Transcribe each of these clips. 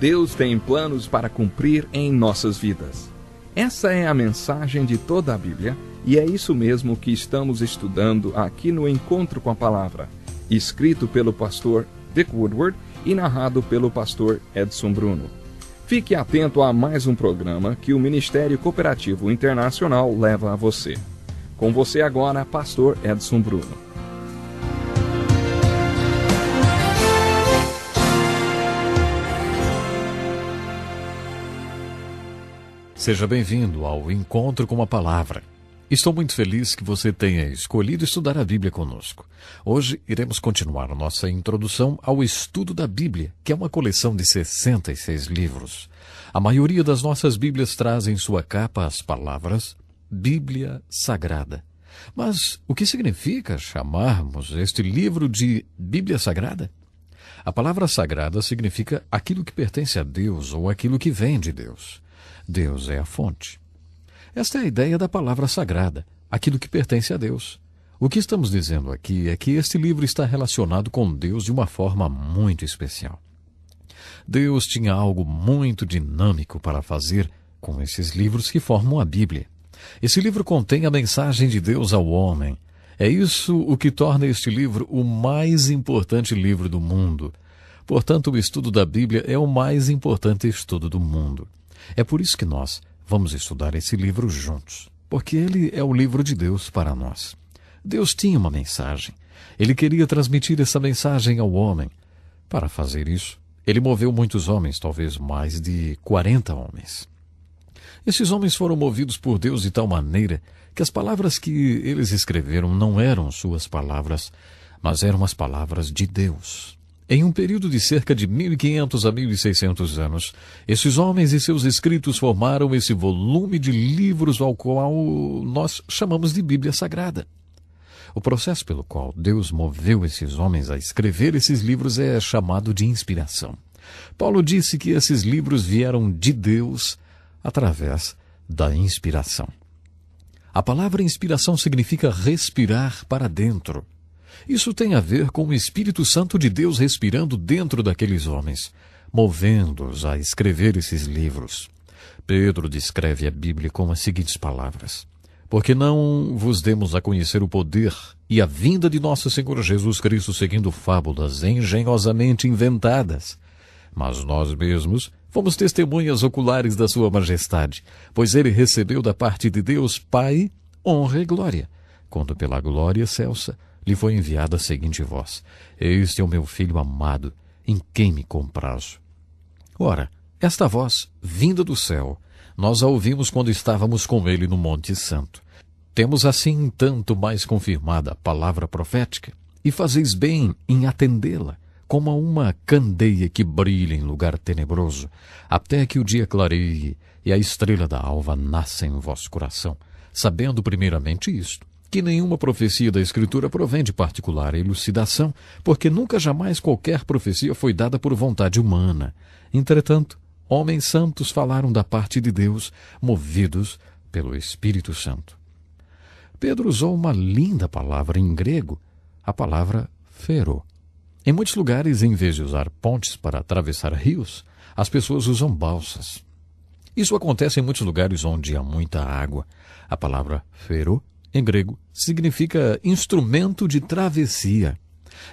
Deus tem planos para cumprir em nossas vidas. Essa é a mensagem de toda a Bíblia, e é isso mesmo que estamos estudando aqui no Encontro com a Palavra, escrito pelo pastor Vic Woodward e narrado pelo pastor Edson Bruno. Fique atento a mais um programa que o Ministério Cooperativo Internacional leva a você. Com você agora, pastor Edson Bruno. Seja bem-vindo ao Encontro com a Palavra. Estou muito feliz que você tenha escolhido estudar a Bíblia conosco. Hoje iremos continuar a nossa introdução ao estudo da Bíblia, que é uma coleção de 66 livros. A maioria das nossas Bíblias traz em sua capa as palavras Bíblia Sagrada. Mas o que significa chamarmos este livro de Bíblia Sagrada? A palavra sagrada significa aquilo que pertence a Deus ou aquilo que vem de Deus. Deus é a fonte. Esta é a ideia da palavra sagrada, aquilo que pertence a Deus. O que estamos dizendo aqui é que este livro está relacionado com Deus de uma forma muito especial. Deus tinha algo muito dinâmico para fazer com esses livros que formam a Bíblia. Esse livro contém a mensagem de Deus ao homem. É isso o que torna este livro o mais importante livro do mundo. Portanto, o estudo da Bíblia é o mais importante estudo do mundo. É por isso que nós vamos estudar esse livro juntos, porque ele é o livro de Deus para nós. Deus tinha uma mensagem. Ele queria transmitir essa mensagem ao homem. Para fazer isso, ele moveu muitos homens, talvez mais de 40 homens. Esses homens foram movidos por Deus de tal maneira que as palavras que eles escreveram não eram suas palavras, mas eram as palavras de Deus. Em um período de cerca de 1.500 a 1.600 anos, esses homens e seus escritos formaram esse volume de livros ao qual nós chamamos de Bíblia Sagrada. O processo pelo qual Deus moveu esses homens a escrever esses livros é chamado de inspiração. Paulo disse que esses livros vieram de Deus através da inspiração. A palavra inspiração significa respirar para dentro. Isso tem a ver com o Espírito Santo de Deus respirando dentro daqueles homens, movendo-os a escrever esses livros. Pedro descreve a Bíblia com as seguintes palavras: porque não vos demos a conhecer o poder e a vinda de nosso Senhor Jesus Cristo seguindo fábulas engenhosamente inventadas, mas nós mesmos fomos testemunhas oculares da sua majestade, pois ele recebeu da parte de Deus Pai honra e glória, quando pela glória excelsa lhe foi enviada a seguinte voz: este é o meu filho amado, em quem me comprazo. Ora, esta voz, vinda do céu, nós a ouvimos quando estávamos com ele no Monte Santo. Temos assim tanto mais confirmada a palavra profética, e fazeis bem em atendê-la, como a uma candeia que brilha em lugar tenebroso, até que o dia clareie e a estrela da alva nasça em vosso coração, sabendo primeiramente isto, que nenhuma profecia da Escritura provém de particular elucidação, porque nunca jamais qualquer profecia foi dada por vontade humana. Entretanto, homens santos falaram da parte de Deus, movidos pelo Espírito Santo. Pedro usou uma linda palavra em grego, a palavra phero. Em muitos lugares, em vez de usar pontes para atravessar rios, as pessoas usam balsas. Isso acontece em muitos lugares onde há muita água. A palavra phero, em grego, significa instrumento de travessia.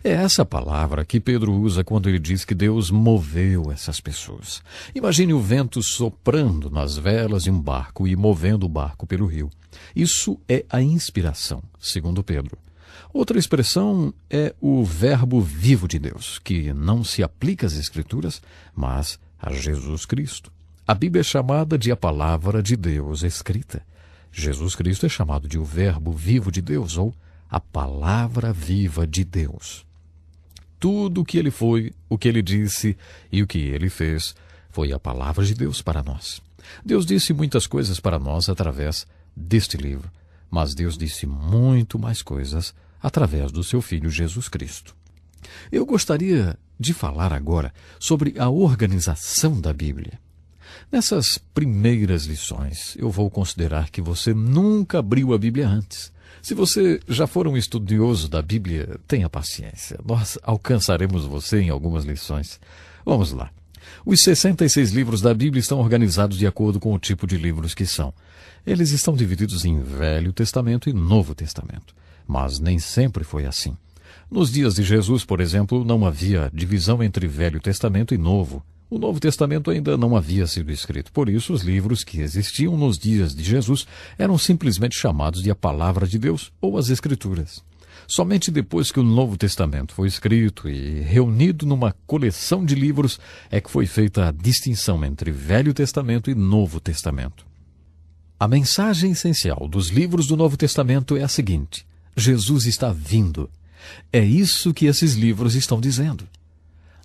É essa palavra que Pedro usa quando ele diz que Deus moveu essas pessoas. Imagine o vento soprando nas velas de um barco e movendo o barco pelo rio. Isso é a inspiração, segundo Pedro. Outra expressão é o verbo vivo de Deus, que não se aplica às Escrituras, mas a Jesus Cristo. A Bíblia é chamada de a palavra de Deus escrita. Jesus Cristo é chamado de o verbo vivo de Deus, ou a palavra viva de Deus. Tudo o que ele foi, o que ele disse e o que ele fez foi a palavra de Deus para nós. Deus disse muitas coisas para nós através deste livro, mas Deus disse muito mais coisas através do seu Filho Jesus Cristo. Eu gostaria de falar agora sobre a organização da Bíblia. Nessas primeiras lições, eu vou considerar que você nunca abriu a Bíblia antes. Se você já for um estudioso da Bíblia, tenha paciência. Nós alcançaremos você em algumas lições. Vamos lá. Os 66 livros da Bíblia estão organizados de acordo com o tipo de livros que são. Eles estão divididos em Velho Testamento e Novo Testamento. Mas nem sempre foi assim. Nos dias de Jesus, por exemplo, não havia divisão entre Velho Testamento e Novo. O Novo Testamento ainda não havia sido escrito. Por isso, os livros que existiam nos dias de Jesus eram simplesmente chamados de a Palavra de Deus ou as Escrituras. Somente depois que o Novo Testamento foi escrito e reunido numa coleção de livros é que foi feita a distinção entre Velho Testamento e Novo Testamento. A mensagem essencial dos livros do Novo Testamento é a seguinte: Jesus está vindo. É isso que esses livros estão dizendo.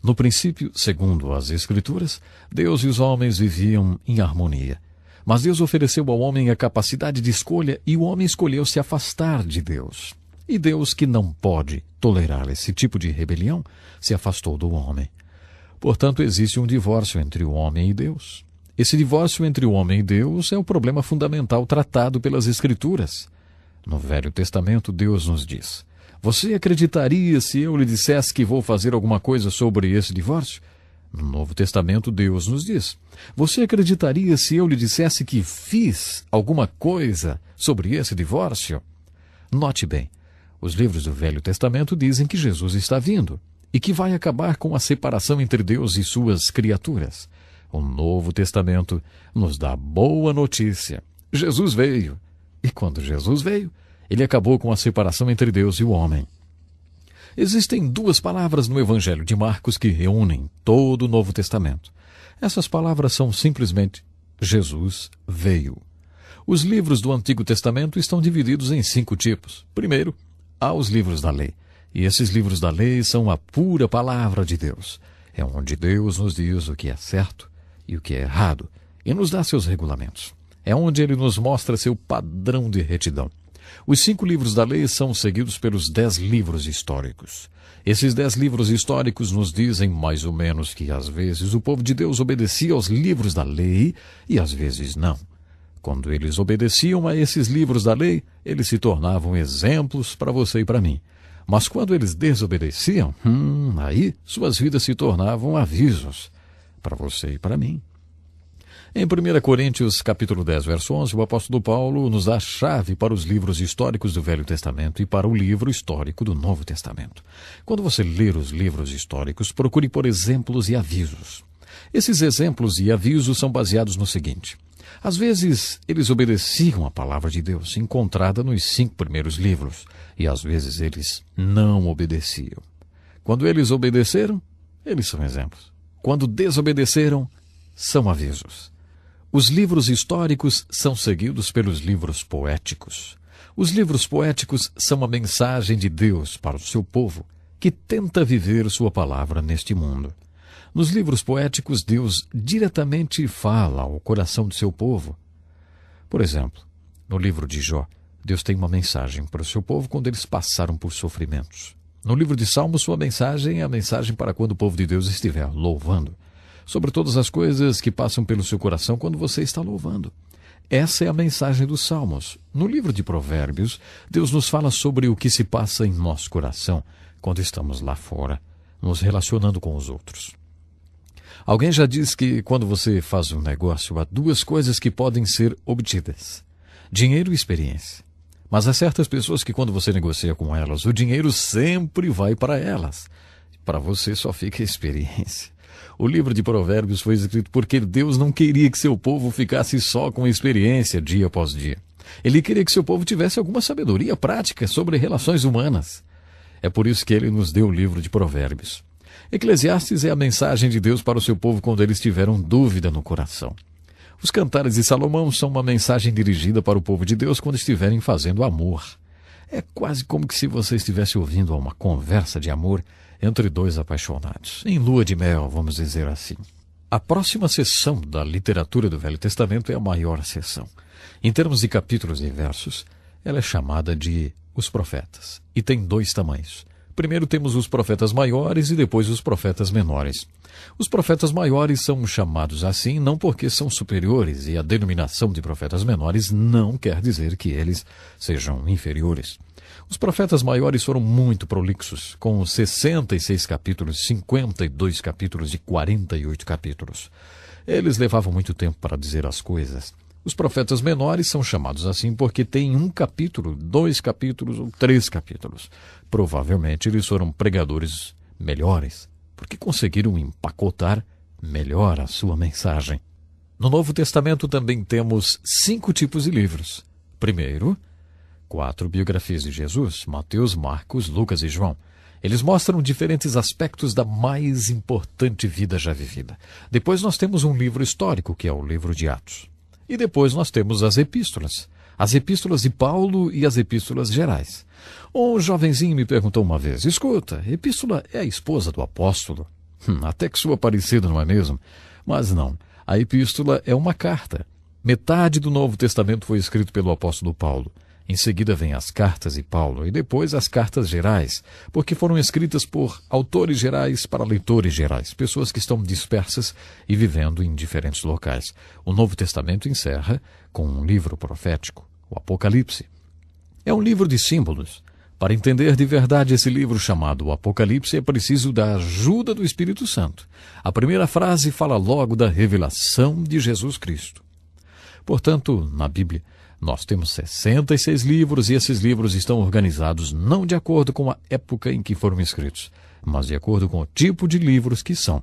No princípio, segundo as Escrituras, Deus e os homens viviam em harmonia. Mas Deus ofereceu ao homem a capacidade de escolha e o homem escolheu se afastar de Deus. E Deus, que não pode tolerar esse tipo de rebelião, se afastou do homem. Portanto, existe um divórcio entre o homem e Deus. Esse divórcio entre o homem e Deus é o problema fundamental tratado pelas Escrituras. No Velho Testamento, Deus nos diz: você acreditaria se eu lhe dissesse que vou fazer alguma coisa sobre esse divórcio? No Novo Testamento, Deus nos diz: você acreditaria se eu lhe dissesse que fiz alguma coisa sobre esse divórcio? Note bem, os livros do Velho Testamento dizem que Jesus está vindo e que vai acabar com a separação entre Deus e suas criaturas. O Novo Testamento nos dá boa notícia. Jesus veio. E quando Jesus veio, ele acabou com a separação entre Deus e o homem. Existem duas palavras no Evangelho de Marcos que reúnem todo o Novo Testamento. Essas palavras são simplesmente Jesus veio. Os livros do Antigo Testamento estão divididos em 5 tipos. Primeiro, há os livros da lei. E esses livros da lei são a pura palavra de Deus. É onde Deus nos diz o que é certo e o que é errado e nos dá seus regulamentos. É onde ele nos mostra seu padrão de retidão. Os 5 livros da lei são seguidos pelos 10 livros históricos. Esses 10 livros históricos nos dizem mais ou menos que às vezes o povo de Deus obedecia aos livros da lei e às vezes não. Quando eles obedeciam a esses livros da lei, eles se tornavam exemplos para você e para mim. Mas quando eles desobedeciam, aí suas vidas se tornavam avisos para você e para mim. Em 1 Coríntios, capítulo 10, verso 11, o apóstolo Paulo nos dá a chave para os livros históricos do Velho Testamento e para o livro histórico do Novo Testamento. Quando você ler os livros históricos, procure por exemplos e avisos. Esses exemplos e avisos são baseados no seguinte: às vezes, eles obedeciam a palavra de Deus, encontrada nos 5 primeiros livros, e às vezes eles não obedeciam. Quando eles obedeceram, eles são exemplos. Quando desobedeceram, são avisos. Os livros históricos são seguidos pelos livros poéticos. Os livros poéticos são a mensagem de Deus para o seu povo, que tenta viver sua palavra neste mundo. Nos livros poéticos, Deus diretamente fala ao coração do seu povo. Por exemplo, no livro de Jó, Deus tem uma mensagem para o seu povo quando eles passaram por sofrimentos. No livro de Salmos, sua mensagem é a mensagem para quando o povo de Deus estiver louvando. Sobre todas as coisas que passam pelo seu coração quando você está louvando. Essa é a mensagem dos Salmos. No livro de Provérbios, Deus nos fala sobre o que se passa em nosso coração quando estamos lá fora, nos relacionando com os outros. Alguém já diz que quando você faz um negócio, há 2 coisas que podem ser obtidas: dinheiro e experiência. Mas há certas pessoas que quando você negocia com elas, o dinheiro sempre vai para elas. Para você só fica a experiência. O livro de Provérbios foi escrito porque Deus não queria que seu povo ficasse só com experiência dia após dia. Ele queria que seu povo tivesse alguma sabedoria prática sobre relações humanas. É por isso que ele nos deu o livro de Provérbios. Eclesiastes é a mensagem de Deus para o seu povo quando eles tiveram dúvida no coração. Os Cantares de Salomão são uma mensagem dirigida para o povo de Deus quando estiverem fazendo amor. É quase como que se você estivesse ouvindo uma conversa de amor entre 2 apaixonados, em lua de mel, vamos dizer assim. A próxima seção da literatura do Velho Testamento é a maior seção. Em termos de capítulos e versos, ela é chamada de os profetas, e tem 2 tamanhos. Primeiro temos os profetas maiores e depois os profetas menores. Os profetas maiores são chamados assim não porque são superiores, e a denominação de profetas menores não quer dizer que eles sejam inferiores. Os profetas maiores foram muito prolixos, com 66 capítulos, 52 capítulos e 48 capítulos. Eles levavam muito tempo para dizer as coisas. Os profetas menores são chamados assim porque têm 1 capítulo, 2 capítulos ou 3 capítulos. Provavelmente eles foram pregadores melhores, porque conseguiram empacotar melhor a sua mensagem. No Novo Testamento também temos 5 tipos de livros. Primeiro, 4 biografias de Jesus, Mateus, Marcos, Lucas e João. Eles mostram diferentes aspectos da mais importante vida já vivida. Depois nós temos um livro histórico, que é o livro de Atos. E depois nós temos as epístolas de Paulo e as epístolas gerais. Um jovenzinho me perguntou uma vez, escuta, epístola é a esposa do apóstolo? Até que soa parecido, não é mesmo? Mas não, a epístola é uma carta. Metade do Novo Testamento foi escrito pelo apóstolo Paulo. Em seguida vem as cartas de Paulo e depois as cartas gerais, porque foram escritas por autores gerais para leitores gerais, pessoas que estão dispersas e vivendo em diferentes locais. O Novo Testamento encerra com um livro profético, o Apocalipse. É um livro de símbolos. Para entender de verdade esse livro chamado Apocalipse, é preciso da ajuda do Espírito Santo. A primeira frase fala logo da revelação de Jesus Cristo. Portanto, na Bíblia, nós temos 66 livros e esses livros estão organizados não de acordo com a época em que foram escritos, mas de acordo com o tipo de livros que são.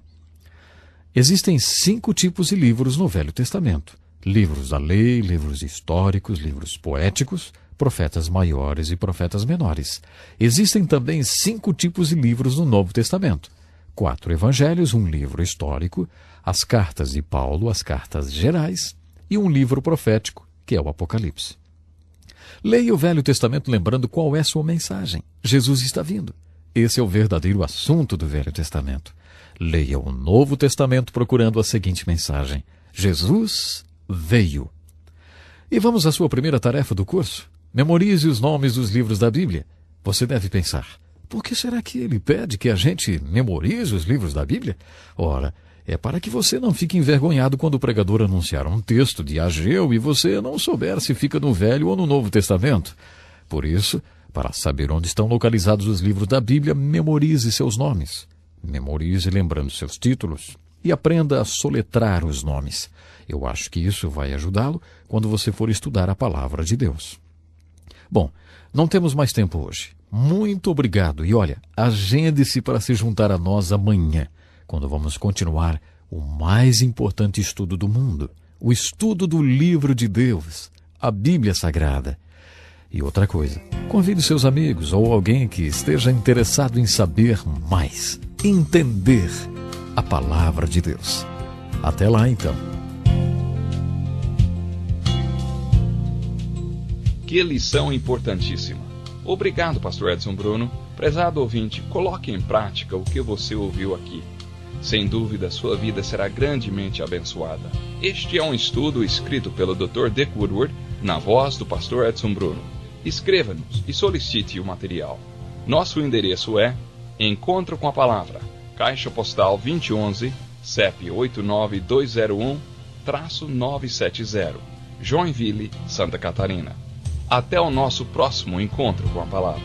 Existem 5 tipos de livros no Velho Testamento. Livros da lei, livros históricos, livros poéticos, profetas maiores e profetas menores. Existem também 5 tipos de livros no Novo Testamento. 4 evangelhos, um livro histórico, as cartas de Paulo, as cartas gerais e um livro profético, que é o Apocalipse. Leia o Velho Testamento lembrando qual é sua mensagem. Jesus está vindo. Esse é o verdadeiro assunto do Velho Testamento. Leia o Novo Testamento procurando a seguinte mensagem: Jesus veio. E vamos à sua primeira tarefa do curso. Memorize os nomes dos livros da Bíblia. Você deve pensar, por que será que ele pede que a gente memorize os livros da Bíblia? Ora, é para que você não fique envergonhado quando o pregador anunciar um texto de Ageu e você não souber se fica no Velho ou no Novo Testamento. Por isso, para saber onde estão localizados os livros da Bíblia, memorize seus nomes. Memorize lembrando seus títulos e aprenda a soletrar os nomes. Eu acho que isso vai ajudá-lo quando você for estudar a palavra de Deus. Bom, não temos mais tempo hoje. Muito obrigado e olha, agende-se para se juntar a nós amanhã, quando vamos continuar o mais importante estudo do mundo, o estudo do livro de Deus, a Bíblia Sagrada. E outra coisa, convide seus amigos ou alguém que esteja interessado em saber mais, entender a palavra de Deus. Até lá, então. Que lição importantíssima. Obrigado, pastor Edson Bruno. Prezado ouvinte, coloque em prática o que você ouviu aqui. Sem dúvida, sua vida será grandemente abençoada. Este é um estudo escrito pelo Dr. Dick Woodward, na voz do pastor Edson Bruno. Escreva-nos e solicite o material. Nosso endereço é Encontro com a Palavra, Caixa Postal 2011, CEP 89201-970, Joinville, Santa Catarina. Até o nosso próximo Encontro com a Palavra.